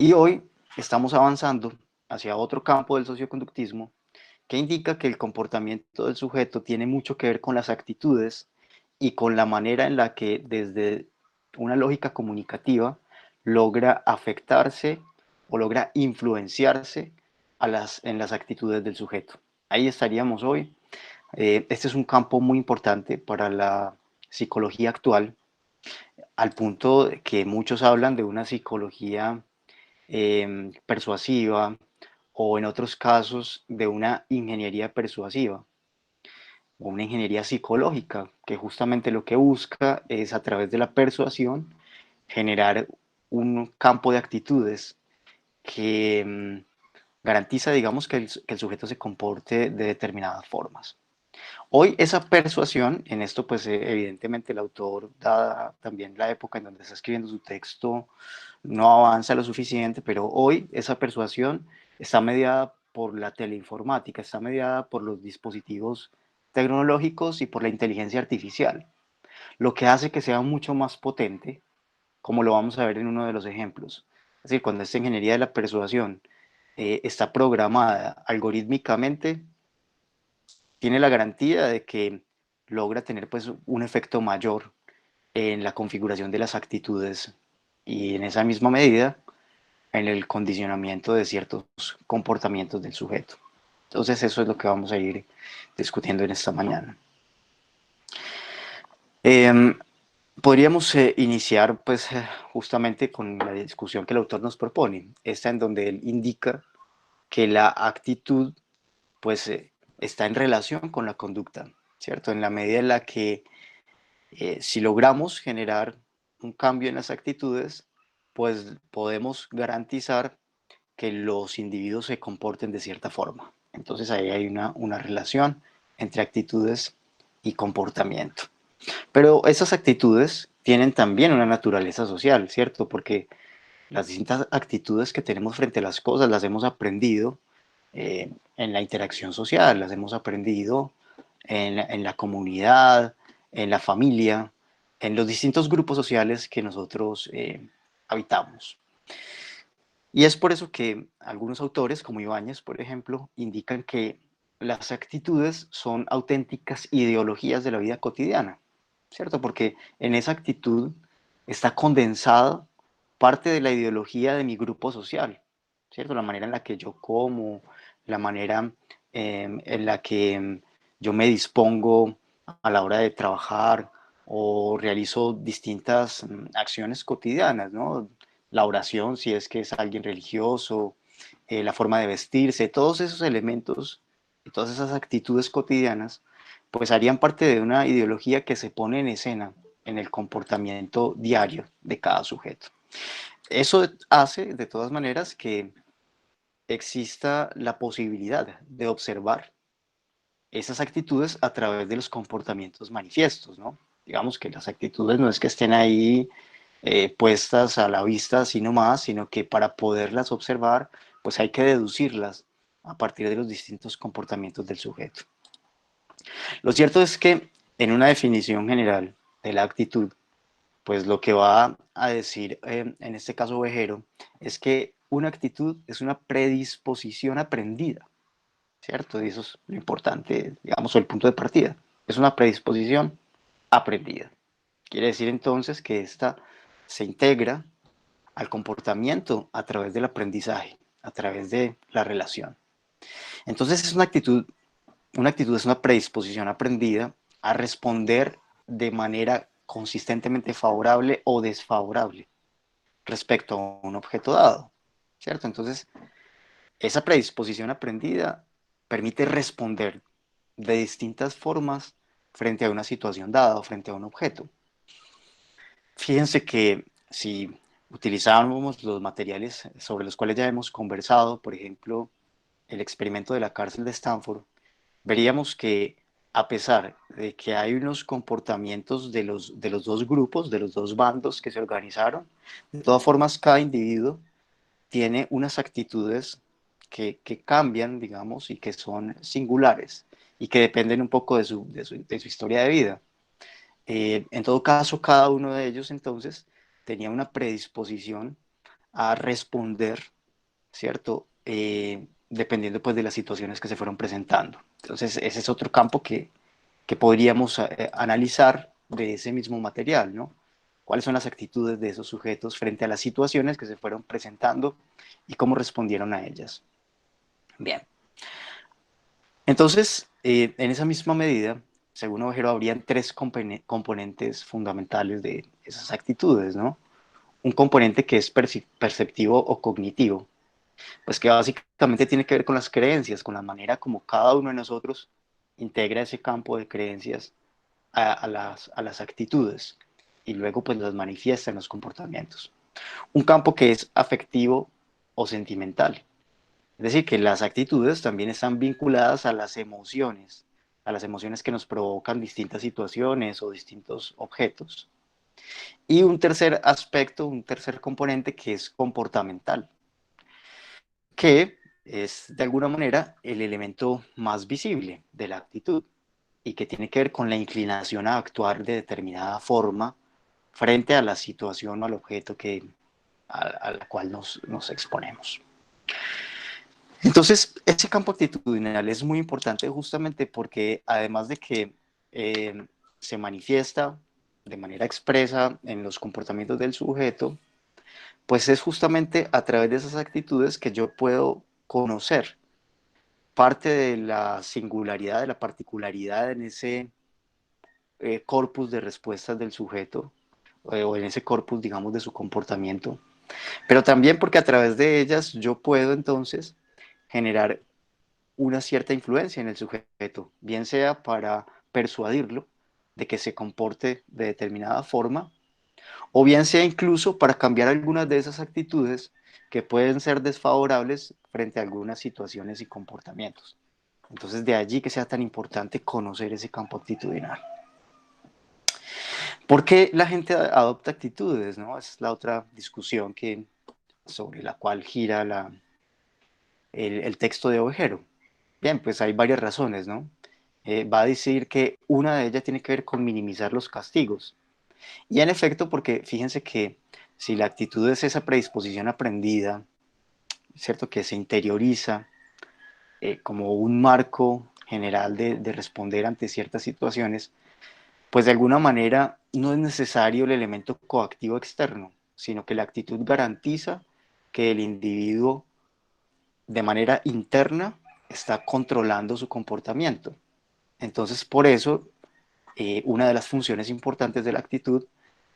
Y hoy estamos avanzando hacia otro campo del socioconductismo que indica que el comportamiento del sujeto tiene mucho que ver con las actitudes y con la manera en la que desde una lógica comunicativa logra afectarse o logra influenciarse en las actitudes del sujeto. Ahí estaríamos hoy. Este es un campo muy importante para la psicología actual, al punto de que muchos hablan de una psicología persuasiva o en otros casos de una ingeniería persuasiva o una ingeniería psicológica, que justamente lo que busca es a través de la persuasión generar un campo de actitudes que garantiza, digamos, que el sujeto se comporte de determinadas formas. Hoy esa persuasión, en esto pues evidentemente el autor, dada también la época en donde está escribiendo su texto, no avanza lo suficiente, pero hoy esa persuasión está mediada por la teleinformática, está mediada por los dispositivos tecnológicos y por la inteligencia artificial, lo que hace que sea mucho más potente, como lo vamos a ver en uno de los ejemplos. Es decir, cuando esta ingeniería de la persuasión está programada algorítmicamente, tiene la garantía de que logra tener pues un efecto mayor en la configuración de las actitudes y en esa misma medida en el condicionamiento de ciertos comportamientos del sujeto. Entonces eso es lo que vamos a ir discutiendo en esta mañana. Eh, Podríamos iniciar pues justamente con la discusión que el autor nos propone, esta en donde él indica que la actitud pues está en relación con la conducta, ¿cierto? En la medida en la que si logramos generar un cambio en las actitudes, pues podemos garantizar que los individuos se comporten de cierta forma. Entonces ahí hay una relación entre actitudes y comportamiento. Pero esas actitudes tienen también una naturaleza social, ¿cierto? Porque las distintas actitudes que tenemos frente a las cosas las hemos aprendido en la interacción social, las hemos aprendido en la comunidad, en la familia, en los distintos grupos sociales que nosotros habitamos. Y es por eso que algunos autores, como Ibáñez, por ejemplo, indican que las actitudes son auténticas ideologías de la vida cotidiana, ¿cierto? Porque en esa actitud está condensada parte de la ideología de mi grupo social, ¿cierto? La manera en la que yo como, la manera en la que yo me dispongo a la hora de trabajar o realizo distintas acciones cotidianas, ¿no? La oración, si es que es alguien religioso, la forma de vestirse, todos esos elementos y todas esas actitudes cotidianas, pues harían parte de una ideología que se pone en escena en el comportamiento diario de cada sujeto. Eso hace, de todas maneras, que exista la posibilidad de observar esas actitudes a través de los comportamientos manifiestos, ¿no? Digamos que las actitudes no es que estén ahí puestas a la vista, sino más, sino que para poderlas observar, pues hay que deducirlas a partir de los distintos comportamientos del sujeto. Lo cierto es que en una definición general de la actitud, pues lo que va a decir en este caso Ovejero es que una actitud es una predisposición aprendida, ¿cierto? Y eso es lo importante, digamos, o el punto de partida. Es una predisposición aprendida. Quiere decir entonces que esta se integra al comportamiento a través del aprendizaje, a través de la relación. Entonces es una actitud es una predisposición aprendida a responder de manera consistentemente favorable o desfavorable respecto a un objeto dado, ¿cierto? Entonces, esa predisposición aprendida permite responder de distintas formas frente a una situación dada o frente a un objeto. Fíjense que si utilizábamos los materiales sobre los cuales ya hemos conversado, por ejemplo, el experimento de la cárcel de Stanford, veríamos que a pesar de que hay unos comportamientos de los dos grupos, de los dos bandos que se organizaron, de todas formas cada individuo tiene unas actitudes que cambian, digamos, y que son singulares y que dependen un poco de su historia de vida. En todo caso, cada uno de ellos entonces tenía una predisposición a responder, ¿cierto? Dependiendo pues de las situaciones que se fueron presentando. Entonces, ese es otro campo que podríamos analizar de ese mismo material, ¿no? ¿Cuáles son las actitudes de esos sujetos frente a las situaciones que se fueron presentando y cómo respondieron a ellas? Bien, entonces, en esa misma medida, según Ovejero, habrían tres componentes fundamentales de esas actitudes, ¿no? Un componente que es perceptivo o cognitivo, pues que básicamente tiene que ver con las creencias, con la manera como cada uno de nosotros integra ese campo de creencias a las actitudes y luego pues las manifiesta en los comportamientos. Un campo que es afectivo o sentimental, es decir, que las actitudes también están vinculadas a las emociones que nos provocan distintas situaciones o distintos objetos. Y un tercer aspecto, un tercer componente que es comportamental, que es de alguna manera el elemento más visible de la actitud y que tiene que ver con la inclinación a actuar de determinada forma frente a la situación o al objeto a la cual nos exponemos. Entonces, ese campo actitudinal es muy importante justamente porque además de que se manifiesta de manera expresa en los comportamientos del sujeto, pues es justamente a través de esas actitudes que yo puedo conocer parte de la singularidad, de la particularidad en ese corpus de respuestas del sujeto o en ese corpus, digamos, de su comportamiento, pero también porque a través de ellas yo puedo entonces generar una cierta influencia en el sujeto, bien sea para persuadirlo de que se comporte de determinada forma, o bien sea incluso para cambiar algunas de esas actitudes que pueden ser desfavorables frente a algunas situaciones y comportamientos. Entonces, de allí que sea tan importante conocer ese campo actitudinal. ¿Por qué la gente adopta actitudes? ¿No? Esa es la otra discusión sobre la cual gira el texto de Ovejero. Bien, pues hay varias razones, ¿no? Va a decir que una de ellas tiene que ver con minimizar los castigos. Y en efecto, porque fíjense que si la actitud es esa predisposición aprendida, ¿cierto? Que se interioriza como un marco general de responder ante ciertas situaciones, pues de alguna manera no es necesario el elemento coactivo externo, sino que la actitud garantiza que el individuo de manera interna está controlando su comportamiento. Entonces, por eso, una de las funciones importantes de la actitud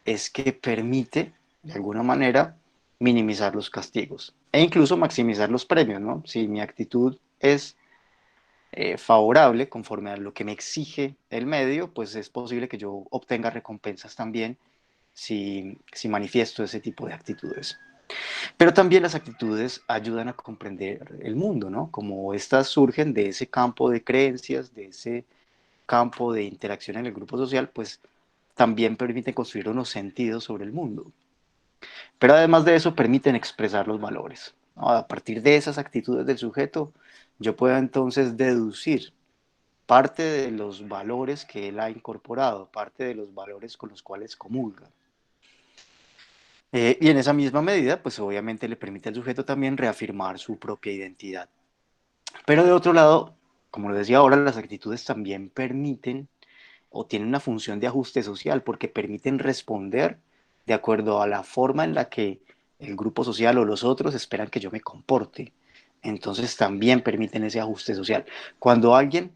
es que permite, de alguna manera, minimizar los castigos e incluso maximizar los premios, ¿no? Si mi actitud es favorable conforme a lo que me exige el medio, pues es posible que yo obtenga recompensas también si manifiesto ese tipo de actitudes. Pero también las actitudes ayudan a comprender el mundo, ¿no? Como estas surgen de ese campo de creencias, de ese campo de interacción en el grupo social, pues también permiten construir unos sentidos sobre el mundo. Pero además de eso, permiten expresar los valores, ¿no? A partir de esas actitudes del sujeto, yo puedo entonces deducir parte de los valores que él ha incorporado, parte de los valores con los cuales comulga. Y en esa misma medida, pues obviamente le permite al sujeto también reafirmar su propia identidad. Pero de otro lado, como lo decía ahora, las actitudes también permiten o tienen una función de ajuste social porque permiten responder de acuerdo a la forma en la que el grupo social o los otros esperan que yo me comporte. Entonces también permiten ese ajuste social. Cuando alguien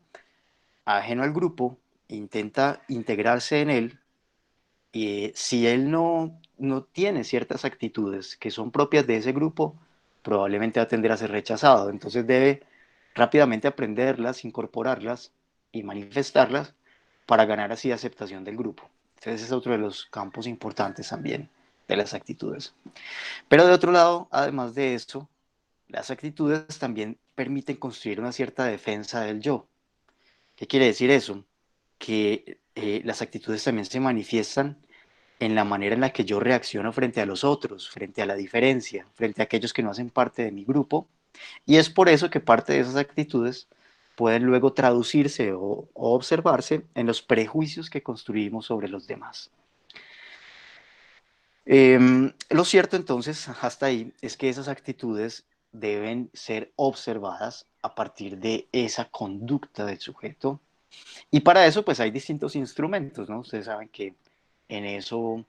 ajeno al grupo intenta integrarse en él, y si él no tiene ciertas actitudes que son propias de ese grupo, probablemente va a tender a ser rechazado. Entonces debe rápidamente aprenderlas, incorporarlas y manifestarlas para ganar así aceptación del grupo. Entonces es otro de los campos importantes también de las actitudes. Pero de otro lado, además de eso, las actitudes también permiten construir una cierta defensa del yo. ¿Qué quiere decir eso? Que las actitudes también se manifiestan en la manera en la que yo reacciono frente a los otros, frente a la diferencia, frente a aquellos que no hacen parte de mi grupo. Y es por eso que parte de esas actitudes pueden luego traducirse o observarse en los prejuicios que construimos sobre los demás. Lo cierto entonces, hasta ahí, es que esas actitudes deben ser observadas a partir de esa conducta del sujeto. Y para eso, pues hay distintos instrumentos, ¿no? Ustedes saben que en eso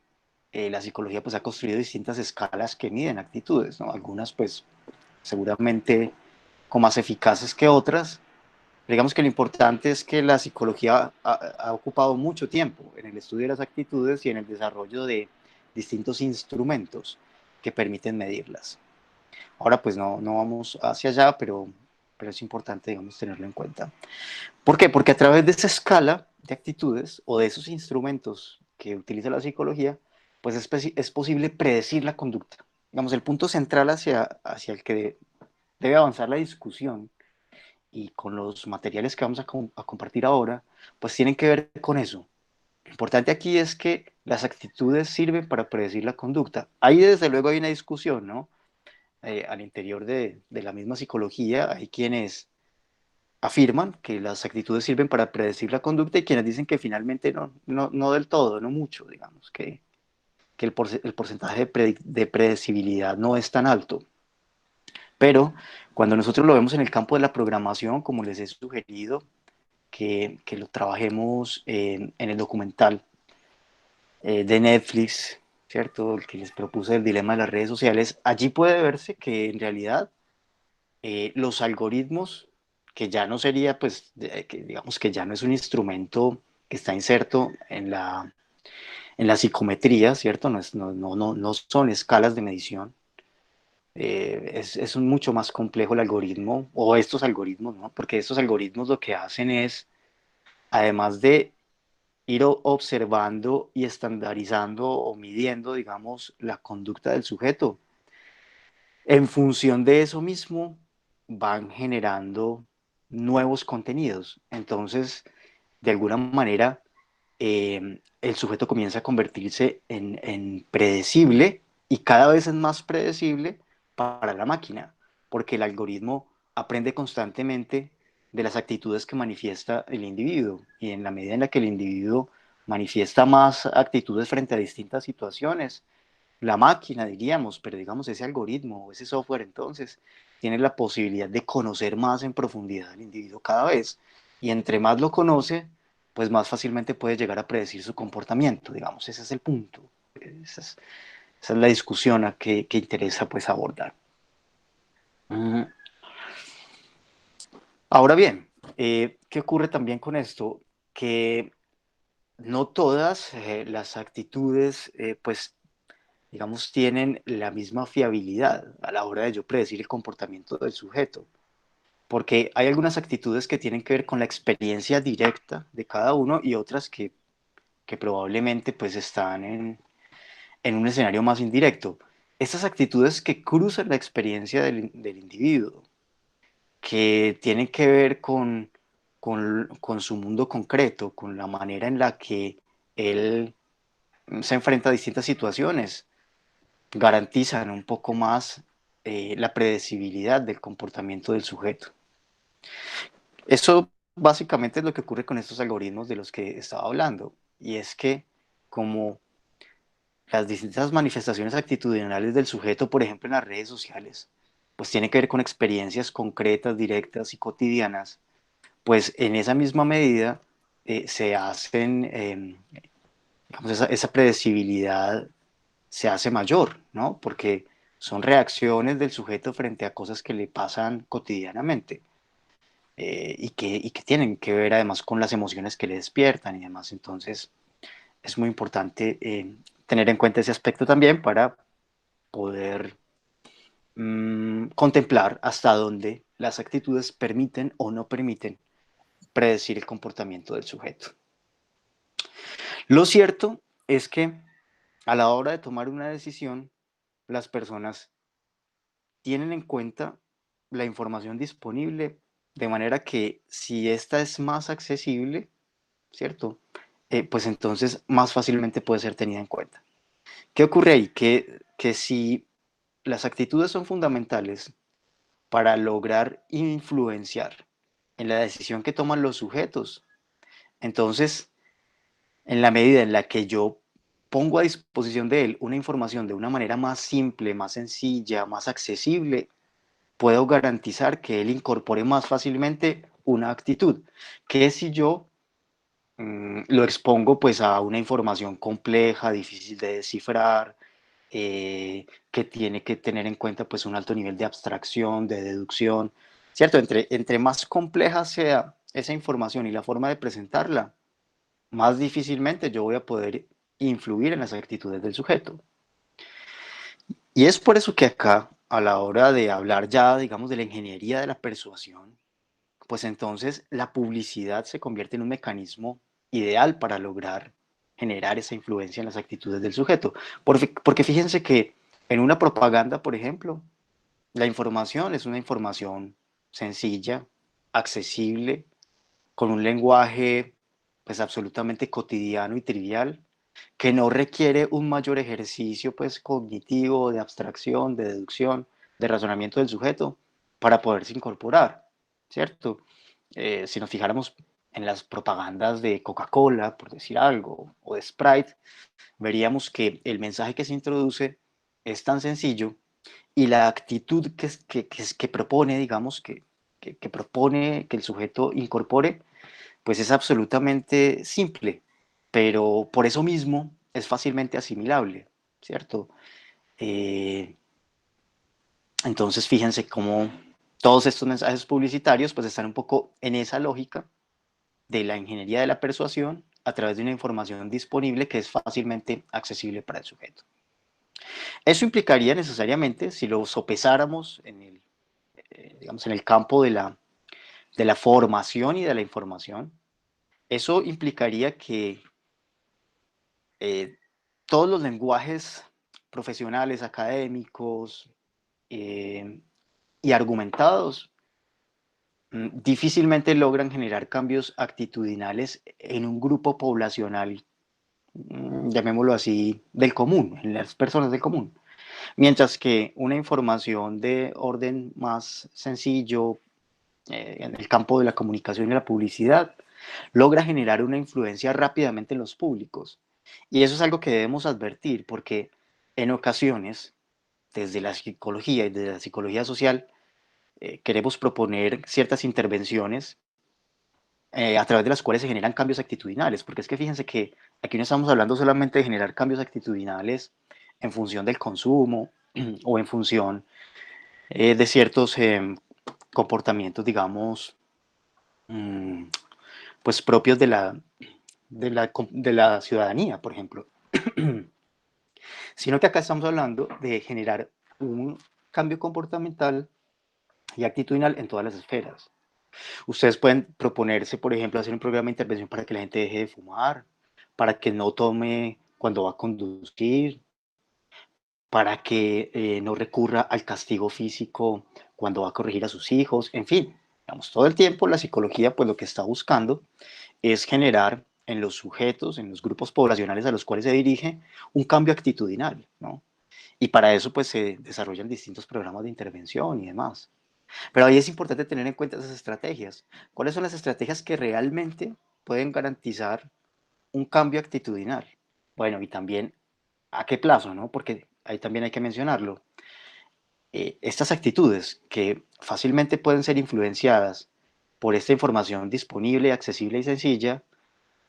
la psicología pues ha construido distintas escalas que miden actitudes, ¿no? Algunas pues seguramente con más eficaces que otras. Digamos que lo importante es que la psicología ha ocupado mucho tiempo en el estudio de las actitudes y en el desarrollo de distintos instrumentos que permiten medirlas. Ahora pues no vamos hacia allá, pero es importante, digamos, tenerlo en cuenta. ¿Por qué? Porque a través de esa escala de actitudes o de esos instrumentos que utiliza la psicología, pues es posible predecir la conducta. Digamos, el punto central hacia el que debe avanzar la discusión y con los materiales que vamos a compartir ahora, pues tienen que ver con eso. Lo importante aquí es que las actitudes sirven para predecir la conducta. Ahí desde luego hay una discusión, ¿no? Al interior de la misma psicología hay quienes afirman que las actitudes sirven para predecir la conducta y quienes dicen que finalmente no del todo, no mucho, digamos, que el porcentaje de predecibilidad no es tan alto. Pero cuando nosotros lo vemos en el campo de la programación, como les he sugerido, que lo trabajemos en el documental de Netflix, ¿cierto? El que les propuse el dilema de las redes sociales, allí puede verse que en realidad los algoritmos, que ya no sería, pues, que digamos que ya no es un instrumento que está inserto en la psicometría, ¿cierto? No son escalas de medición. Es un mucho más complejo el algoritmo, o estos algoritmos, ¿no? Porque estos algoritmos lo que hacen es, además de ir observando y estandarizando o midiendo, digamos, la conducta del sujeto, en función de eso mismo van generando nuevos contenidos. Entonces, de alguna manera, el sujeto comienza a convertirse en predecible y cada vez es más predecible para la máquina, porque el algoritmo aprende constantemente de las actitudes que manifiesta el individuo y en la medida en la que el individuo manifiesta más actitudes frente a distintas situaciones, la máquina, diríamos, pero digamos ese algoritmo o ese software entonces tiene la posibilidad de conocer más en profundidad al individuo cada vez y entre más lo conoce, pues más fácilmente puede llegar a predecir su comportamiento, digamos, ese es el punto, esa es la discusión que interesa pues abordar. Ahora bien, ¿qué ocurre también con esto? Que no todas las actitudes pues digamos, tienen la misma fiabilidad a la hora de yo predecir el comportamiento del sujeto. Porque hay algunas actitudes que tienen que ver con la experiencia directa de cada uno y otras que probablemente pues están en un escenario más indirecto. Estas actitudes que cruzan la experiencia del individuo, que tienen que ver con su mundo concreto, con la manera en la que él se enfrenta a distintas situaciones, garantizan un poco más la predecibilidad del comportamiento del sujeto. Eso básicamente es lo que ocurre con estos algoritmos de los que estaba hablando, y es que como las distintas manifestaciones actitudinales del sujeto, por ejemplo en las redes sociales, pues tiene que ver con experiencias concretas, directas y cotidianas, pues en esa misma medida se hacen, digamos, esa predecibilidad se hace mayor, ¿no? Porque son reacciones del sujeto frente a cosas que le pasan cotidianamente y que tienen que ver además con las emociones que le despiertan y demás. Entonces es muy importante tener en cuenta ese aspecto también para poder contemplar hasta dónde las actitudes permiten o no permiten predecir el comportamiento del sujeto. Lo cierto es que a la hora de tomar una decisión, las personas tienen en cuenta la información disponible de manera que si esta es más accesible, ¿cierto? Pues entonces más fácilmente puede ser tenida en cuenta. ¿Qué ocurre ahí? Que si las actitudes son fundamentales para lograr influenciar en la decisión que toman los sujetos, entonces en la medida en la que yo pongo a disposición de él una información de una manera más simple, más sencilla, más accesible, puedo garantizar que él incorpore más fácilmente una actitud, que si yo lo expongo pues a una información compleja, difícil de descifrar, que tiene que tener en cuenta pues un alto nivel de abstracción, de deducción, ¿cierto? Entre más compleja sea esa información y la forma de presentarla, más difícilmente yo voy a poder influir en las actitudes del sujeto. Y es por eso que acá, a la hora de hablar ya, digamos, de la ingeniería de la persuasión, pues entonces la publicidad se convierte en un mecanismo ideal para lograr generar esa influencia en las actitudes del sujeto. Porque fíjense que en una propaganda, por ejemplo, la información es una información sencilla, accesible, con un lenguaje pues absolutamente cotidiano y trivial, que no requiere un mayor ejercicio pues cognitivo, de abstracción, de deducción, de razonamiento del sujeto para poderse incorporar, ¿cierto? Si nos fijáramos en las propagandas de Coca-Cola, por decir algo, o de Sprite, veríamos que el mensaje que se introduce es tan sencillo y la actitud que propone, digamos, que propone que el sujeto incorpore, pues es absolutamente simple, pero por eso mismo es fácilmente asimilable, ¿cierto? Eh, entonces, fíjense cómo todos estos mensajes publicitarios pues están un poco en esa lógica de la ingeniería de la persuasión a través de una información disponible que es fácilmente accesible para el sujeto. Eso implicaría necesariamente, si lo sopesáramos digamos, en el campo de la formación y de la información, eso implicaría que eh, todos los lenguajes profesionales, académicos eh, y argumentados difícilmente logran generar cambios actitudinales en un grupo poblacional, llamémoslo así, del común, en las personas del común. Mientras que una información de orden más sencillo, en el campo de la comunicación y la publicidad, logra generar una influencia rápidamente en los públicos. Y eso es algo que debemos advertir porque en ocasiones, desde la psicología y desde la psicología social, queremos proponer ciertas intervenciones a través de las cuales se generan cambios actitudinales, porque es que fíjense que aquí no estamos hablando solamente de generar cambios actitudinales en función del consumo o en función de ciertos comportamientos, digamos, mmm, pues propios de la ciudadanía, por ejemplo, sino que acá estamos hablando de generar un cambio comportamental y actitudinal en todas las esferas. Ustedes pueden proponerse, por ejemplo, hacer un programa de intervención para que la gente deje de fumar, para que no tome cuando va a conducir, para que no recurra al castigo físico cuando va a corregir a sus hijos, en fin, digamos, todo el tiempo la psicología pues lo que está buscando es generar en los sujetos, en los grupos poblacionales a los cuales se dirige, un cambio actitudinal, ¿no? Y para eso pues se desarrollan distintos programas de intervención y demás. Pero ahí es importante tener en cuenta esas estrategias. ¿Cuáles son las estrategias que realmente pueden garantizar un cambio actitudinal? Bueno, y también a qué plazo, ¿no? Porque ahí también hay que mencionarlo. Estas actitudes que fácilmente pueden ser influenciadas por esta información disponible, accesible y sencilla,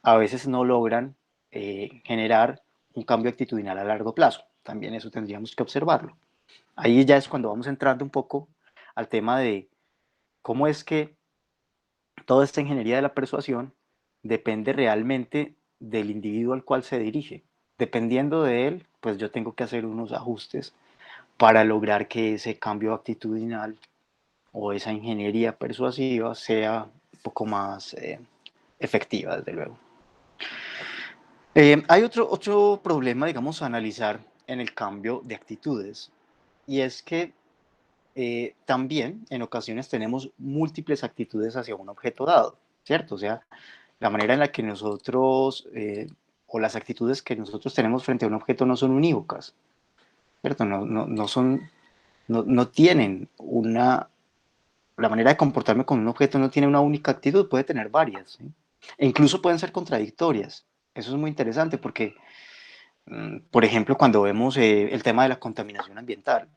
a veces no logran generar un cambio actitudinal a largo plazo. También eso tendríamos que observarlo. Ahí ya es cuando vamos entrando un poco al tema de cómo es que toda esta ingeniería de la persuasión depende realmente del individuo al cual se dirige. Dependiendo de él, pues yo tengo que hacer unos ajustes para lograr que ese cambio actitudinal o esa ingeniería persuasiva sea un poco más efectiva, desde luego. Hay otro problema, digamos, a analizar en el cambio de actitudes, y es que también en ocasiones tenemos múltiples actitudes hacia un objeto dado, ¿cierto? O sea, la manera en la que nosotros, o las actitudes que nosotros tenemos frente a un objeto no son unívocas, ¿cierto? No son, no tienen la manera de comportarme con un objeto no tiene una única actitud, puede tener varias, ¿sí? E incluso pueden ser contradictorias. Eso es muy interesante porque Por ejemplo, cuando vemos el tema de la contaminación ambiental,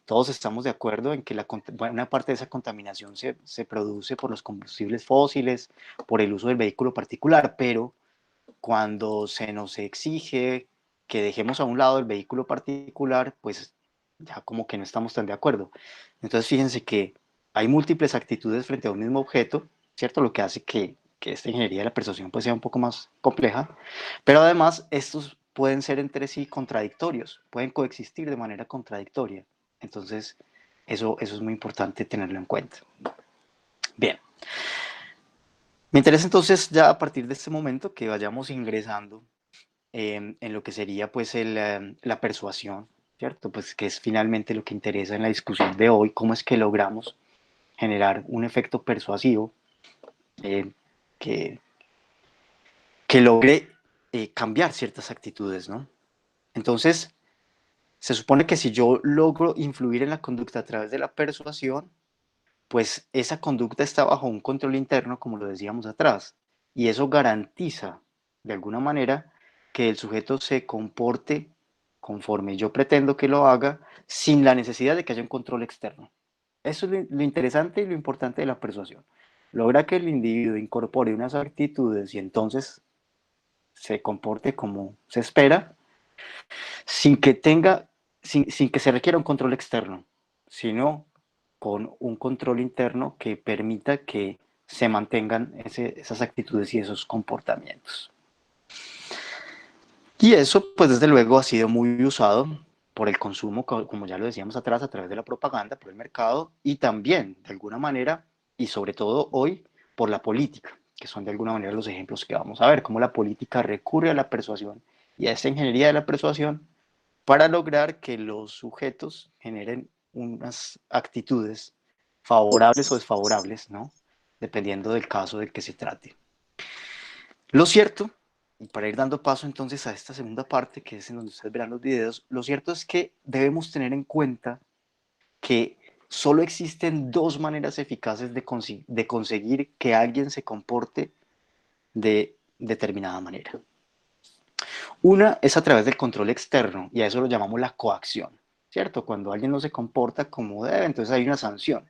todos estamos de acuerdo en que buena parte de esa contaminación se produce por los combustibles fósiles, por el uso del vehículo particular, pero cuando se nos exige que dejemos a un lado el vehículo particular, pues ya como que no estamos tan de acuerdo. Entonces fíjense que hay múltiples actitudes frente a un mismo objeto, ¿cierto? Lo que hace que esta ingeniería de la persuasión pues sea un poco más compleja, pero además estos pueden ser entre sí contradictorios, pueden coexistir de manera contradictoria. Entonces eso es muy importante tenerlo en cuenta. Bien, me interesa entonces ya a partir de este momento que vayamos ingresando en lo que sería pues la persuasión, ¿cierto? Pues que es finalmente lo que interesa en la discusión de hoy, cómo es que logramos generar un efecto persuasivo eh, que, que logre cambiar ciertas actitudes, ¿no? Entonces, se supone que si yo logro influir en la conducta a través de la persuasión, pues esa conducta está bajo un control interno, como lo decíamos atrás, y eso garantiza, de alguna manera, que el sujeto se comporte conforme yo pretendo que lo haga, sin la necesidad de que haya un control externo. Eso es lo interesante y lo importante de la persuasión. Logra que el individuo incorpore unas actitudes y entonces se comporte como se espera, sin que tenga, sin que se requiera un control externo, sino con un control interno que permita que se mantengan esas actitudes y esos comportamientos. Y eso, pues desde luego, ha sido muy usado por el consumo, como ya lo decíamos atrás, a través de la propaganda, por el mercado y también, de alguna manera, y sobre todo hoy, por la política, que son de alguna manera los ejemplos que vamos a ver, cómo la política recurre a la persuasión y a esta ingeniería de la persuasión para lograr que los sujetos generen unas actitudes favorables o desfavorables, ¿no? Dependiendo del caso del que se trate. Lo cierto, y para ir dando paso entonces a esta segunda parte, que es en donde ustedes verán los videos, lo cierto es que debemos tener en cuenta que solo existen dos maneras eficaces de conseguir que alguien se comporte de determinada manera. Una es a través del control externo, y a eso lo llamamos la coacción, ¿cierto? Cuando alguien no se comporta como debe, entonces hay una sanción.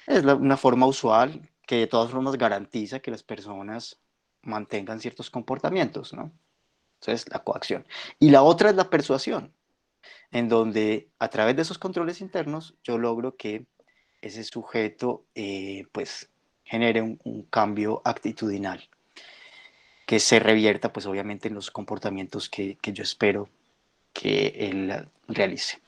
Es una forma usual que de todas formas garantiza que las personas mantengan ciertos comportamientos, ¿no? Entonces, la coacción. Y la otra es la persuasión, en donde a través de esos controles internos yo logro que ese sujeto pues genere un cambio actitudinal que se revierta pues obviamente en los comportamientos que yo espero que él realice.